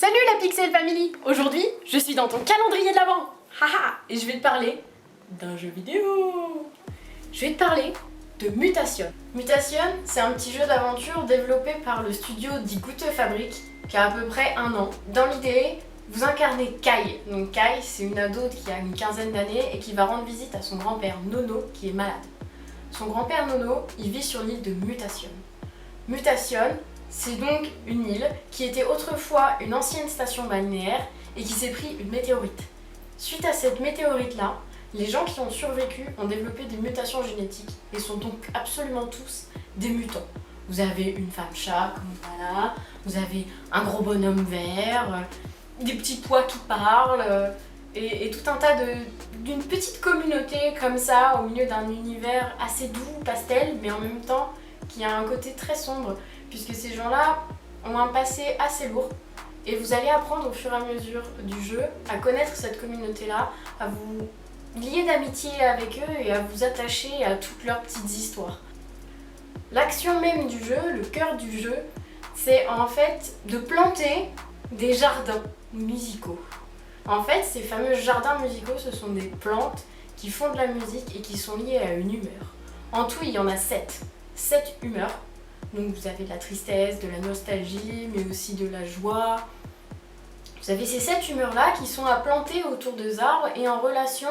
Salut la Pixel Family! Aujourd'hui, je suis dans ton calendrier de l'Avent! Haha! Et je vais te parler d'un jeu vidéo! Je vais te parler de Mutation. Mutation, c'est un petit jeu d'aventure développé par le studio Die Gute Fabrik qui a à peu près 1 an. Dans l'idée, vous incarnez Kai. Donc Kai, c'est une ado qui a une quinzaine d'années et qui va rendre visite à son grand-père Nono qui est malade. Son grand-père Nono, il vit sur l'île de Mutation. Mutation, c'est donc une île qui était autrefois une ancienne station balnéaire et qui s'est pris une météorite. Suite à cette météorite-là, les gens qui ont survécu ont développé des mutations génétiques et sont donc absolument tous des mutants. Vous avez une femme chat, comme voilà, vous avez un gros bonhomme vert, des petits pois qui parlent, et tout un tas d'une petite communauté comme ça au milieu d'un univers assez doux, pastel, mais en même temps qui a un côté très sombre, puisque ces gens-là ont un passé assez lourd. Et vous allez apprendre au fur et à mesure du jeu à connaître cette communauté-là, à vous lier d'amitié avec eux et à vous attacher à toutes leurs petites histoires. L'action même du jeu, le cœur du jeu, c'est en fait de planter des jardins musicaux. En fait, ces fameux jardins musicaux, ce sont des plantes qui font de la musique et qui sont liées à une humeur. En tout, il y en a 7 humeurs. Donc vous avez de la tristesse, de la nostalgie, mais aussi de la joie. Vous avez ces 7 humeurs-là qui sont à planter autour des arbres et en relation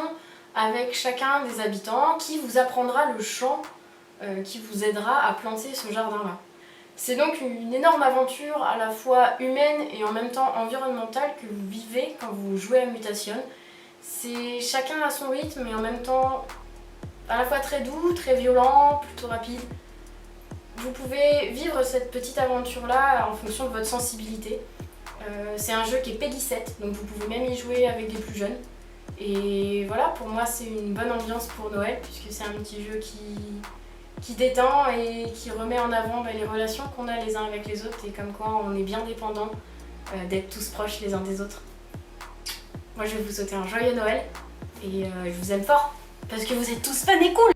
avec chacun des habitants qui vous apprendra le chant qui vous aidera à planter ce jardin-là. C'est donc une énorme aventure à la fois humaine et en même temps environnementale que vous vivez quand vous jouez à Mutation. C'est chacun à son rythme et en même temps à la fois très doux, très violent, plutôt rapide. Vous pouvez vivre cette petite aventure-là en fonction de votre sensibilité. C'est un jeu qui est Peggy 7, donc vous pouvez même y jouer avec des plus jeunes. Et voilà, pour moi c'est une bonne ambiance pour Noël, puisque c'est un petit jeu qui détend et qui remet en avant les relations qu'on a les uns avec les autres et comme quoi on est bien dépendants d'être tous proches les uns des autres. Moi je vais vous souhaiter un joyeux Noël et je vous aime fort, parce que vous êtes tous fun et cool!